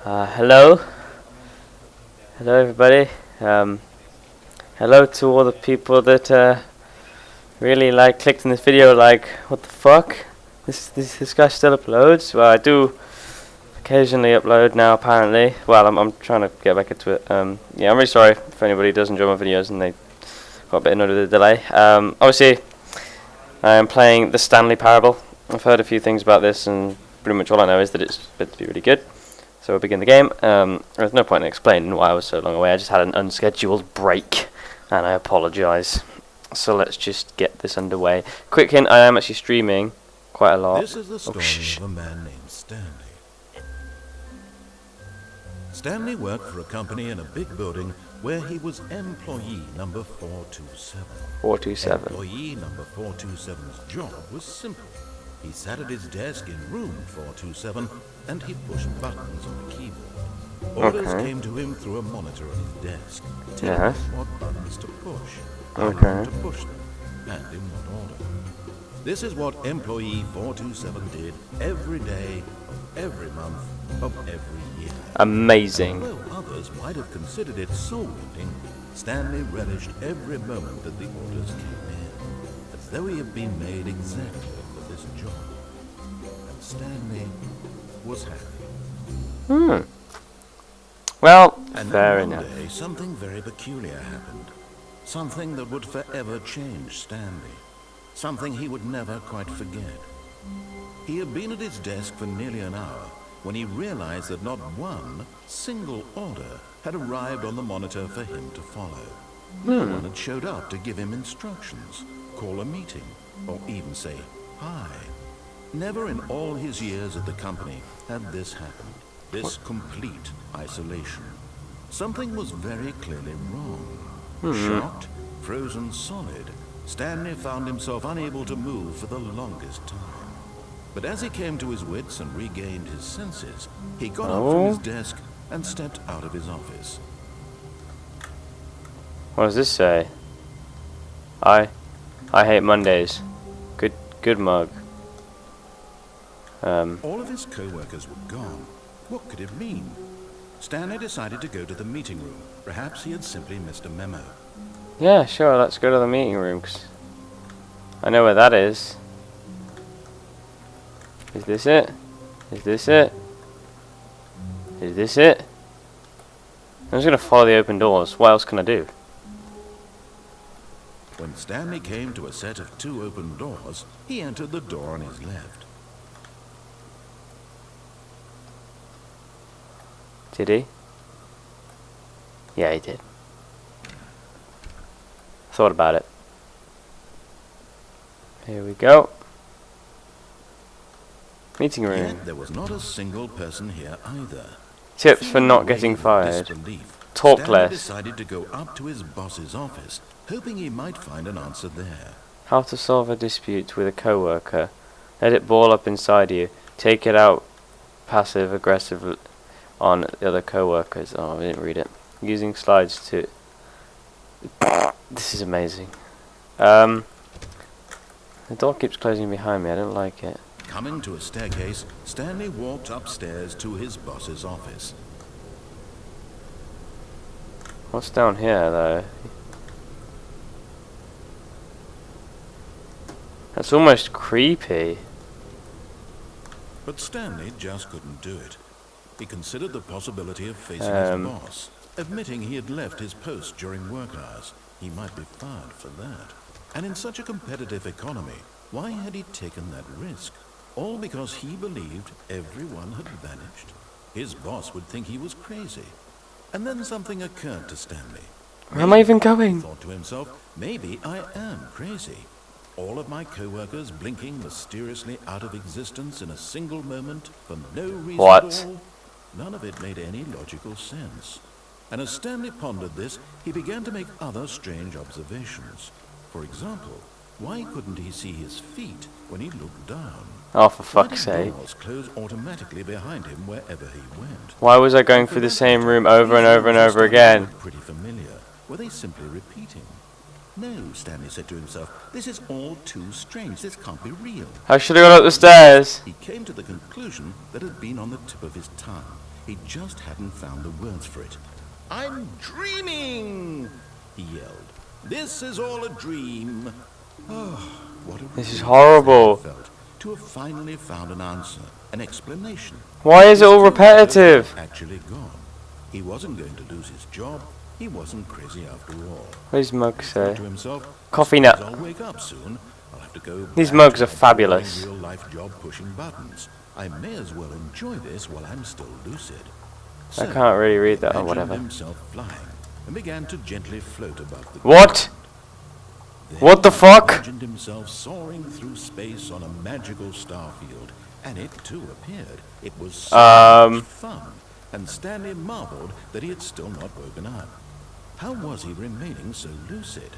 Hello, everybody. Hello to all the people that really clicked in this video. What the fuck? This guy still uploads. Well, I do occasionally upload now. Apparently, well, I'm trying to get back into it. Yeah, I'm really sorry if anybody does enjoy my videos and they got a bit annoyed with the delay. Obviously, I am playing the Stanley Parable. I've heard a few things about this, and pretty much all I know is that it's meant to be really good. So we'll begin the game. There's no point in explaining why I was so long away. I just had an unscheduled break, and I apologise. So let's just get this underway. Quick hint, I am actually streaming quite a lot. This is the story of a man named Stanley. Stanley worked for a company in a big building where he was employee number 427. 427. Employee number 427's job was simple. He sat at his desk in room 427 and he pushed buttons on the keyboard. Orders came to him through a monitor on his desk, telling him what buttons to push, how long to push them, and in what order. This is what employee 427 did every day of every month of every year. Amazing. And although others might have considered it soul-rending, Stanley relished every moment that the orders came in, as though he had been made exactly for this job. And Stanley was happy. Well, and fair then enough. one day, something very peculiar happened. Something that would forever change Stanley. Something he would never quite forget. He had been at his desk for nearly an hour when he realized that not one single order had arrived on the monitor for him to follow. No one had showed up to give him instructions, call a meeting, or even say hi. Never in all his years at the company had this happened. This complete isolation. Something was very clearly wrong. Shocked, frozen solid, Stanley found himself unable to move for the longest time. But as he came to his wits and regained his senses, he got up from his desk and stepped out of his office. What does this say? I hate Mondays. Good mug. All of his co-workers were gone. What could it mean? Stanley decided to go to the meeting room. Perhaps he had simply missed a memo. Yeah, sure. Let's go to the meeting room 'cause I know where that is. Is this it? Is this it? Is this it? I'm just gonna follow the open doors. What else can I do? When Stanley came to a set of 2 open doors, he entered the door on his left. Did he? Yeah, he did. Thought about it. Here we go. Meeting room. Yet there was not a single person here either. Tips for not getting fired. Disbelief, Talk Stanley less. decided to go up to his boss's office, hoping he might find an answer there. How to solve a dispute with a coworker. Let it ball up inside you. Take it out passive aggressive on the other coworkers. Oh, I didn't read it. Using slides to... This is amazing. The door keeps closing behind me. I don't like it. Coming to a staircase, Stanley walked upstairs to his boss's office. What's down here, though? That's almost creepy. But Stanley just couldn't do it. He considered the possibility of facing his boss, admitting he had left his post during work hours. He might be fired for that. And in such a competitive economy, why had he taken that risk? All because he believed everyone had vanished. His boss would think he was crazy. And then something occurred to Stanley. Where am I even going? He thought to himself, maybe I am crazy. All of my co-workers blinking mysteriously out of existence in a single moment for no reason at all. None of it made any logical sense. And as Stanley pondered this, he began to make other strange observations. For example, why couldn't he see his feet when he looked down? Oh, for fuck's sake. Doors closed automatically behind him wherever he went. Why was I going through the same room over and over and over again? Pretty familiar. Were they simply repeating? No, Stanley said to himself, this is all too strange. This can't be real. I should have gone up the stairs. He came to the conclusion that had been on the tip of his tongue. He just hadn't found the words for it. "I'm dreaming!" he yelled. "This is all a dream." Oh, what a This is relief horrible. Stanley felt to have finally found an answer, an explanation. Why is it all His fear repetitive? was actually gone. He wasn't going to lose his job. He wasn't crazy after all. What does mug He thought say? to himself, Coffee "Suppose nut. I'll wake up soon. I'll have to go These back mugs to are my fabulous. boring real-life job pushing buttons. I may as well enjoy this while I'm still lucid." I can't really read that or imagined whatever. himself flying and began to gently float above the What? Then What the he fuck? imagined himself soaring through space on a magical star field, and it too appeared. It was so much fun, and Stanley marveled that he had still not woken up. How was he remaining so lucid?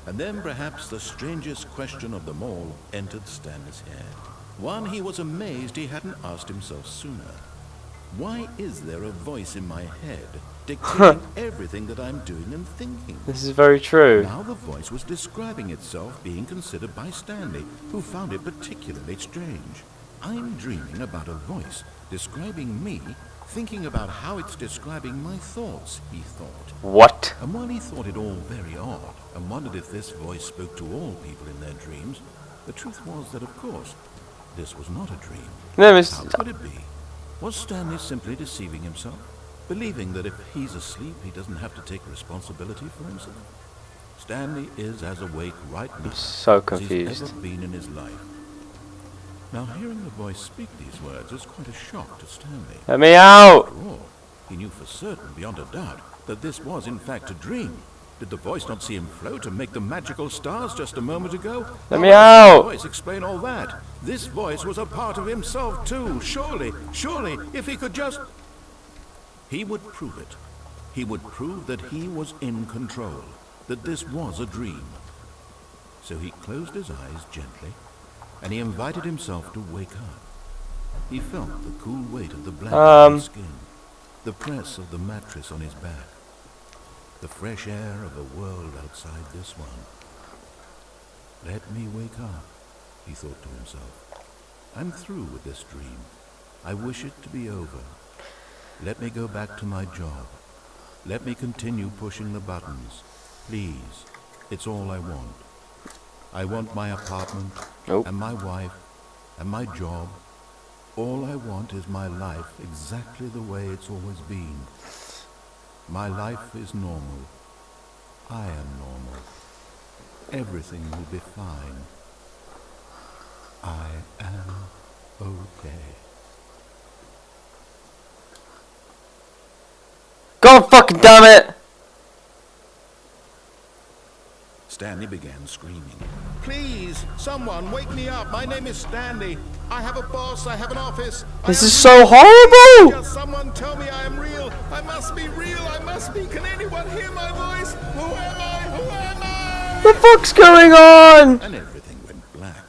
And then perhaps the strangest question of them all entered Stanley's head. One he was amazed he hadn't asked himself sooner. Why is there a voice in my head dictating everything that I'm doing and thinking? This is very true. Now the voice was describing itself being considered by Stanley, who found it particularly strange. I'm dreaming about a voice describing me, thinking about how it's describing my thoughts, he thought. What? And while he thought it all very odd, and wondered if this voice spoke to all people in their dreams, the truth was that, of course, this was not a dream. No, it's How could it be? Was Stanley simply deceiving himself? Believing that if he's asleep, he doesn't have to take responsibility for himself? Stanley is as awake right now so as he's confused. ever been in his life. Now, hearing the voice speak these words was quite a shock to Stanley. Let me out! After all, he knew for certain, beyond a doubt, that this was in fact a dream. Did the voice not see him float and make the magical stars just a moment ago? Let me How else did out! the voice explain all that? This voice was a part of himself too. Surely, if he could just... He would prove it. He would prove that he was in control, that this was a dream. So he closed his eyes gently, and he invited himself to wake up. He felt the cool weight of the blanket on his skin, the press of the mattress on his back, the fresh air of the world outside this one. Let me wake up, he thought to himself. I'm through with this dream. I wish it to be over. Let me go back to my job. Let me continue pushing the buttons. Please, it's all I want. I want my apartment, and my wife, and my job. All I want is my life exactly the way it's always been. My life is normal. I am normal. Everything will be fine. I am okay. God fucking damn it! Stanley began screaming. Please, someone wake me up. My name is Stanley. I have a boss. I have an office. This is so horrible! Just someone tell me I am real. I must be real. I must be. Can anyone hear my voice? Who am I? Who am I? What the fuck's going on? And everything went black.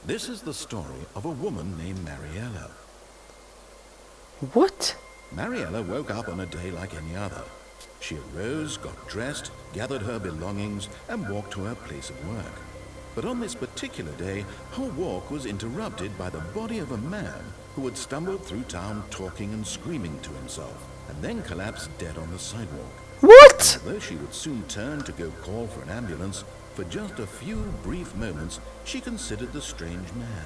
This is the story of a woman named Mariella. What? Mariella woke up on a day like any other. She arose, got dressed, gathered her belongings, and walked to her place of work. But on this particular day, her walk was interrupted by the body of a man who had stumbled through town talking and screaming to himself, and then collapsed dead on the sidewalk. What? Although she would soon turn to go call for an ambulance, for just a few brief moments, she considered the strange man.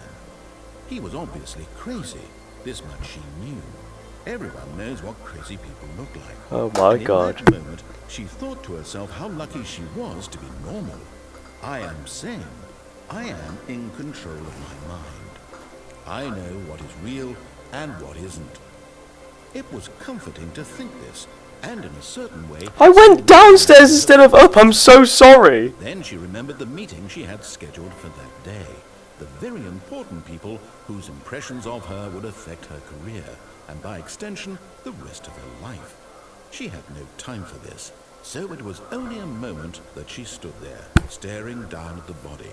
He was obviously crazy. This much she knew. Everyone knows what crazy people look like. Oh my And god. in that moment, she thought to herself how lucky she was to be normal. I am sane. I am in control of my mind. I know what is real and what isn't. It was comforting to think this, and in a certain way... I went downstairs instead of up, I'm so sorry. Then she remembered the meeting she had scheduled for that day. The very important people whose impressions of her would affect her career, and by extension, the rest of her life. She had no time for this, so it was only a moment that she stood there, staring down at the body.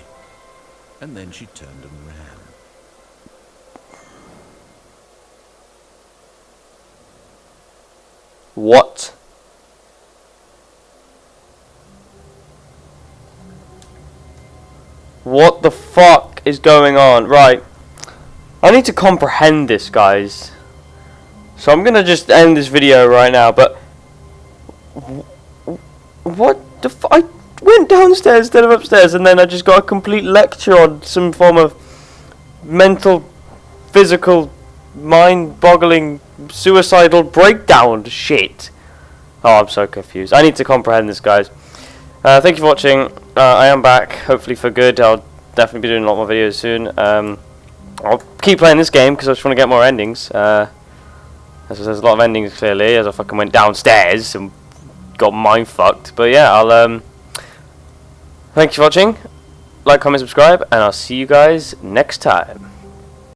And then she turned and ran. What? What the fuck? is going on? Right. I need to comprehend this, guys. So I'm gonna just end this video right now, but what the I went downstairs instead of upstairs, and then I just got a complete lecture on some form of mental, physical, mind-boggling, suicidal breakdown shit. Oh, I'm so confused. I need to comprehend this, guys. Thank you for watching. I am back, hopefully for good. I'll definitely be doing a lot more videos soon. I'll keep playing this game because I just want to get more endings. There's a lot of endings clearly, as I fucking went downstairs and got mind fucked. But yeah, I'll thank you for watching. Like, comment, subscribe, and I'll see you guys next time.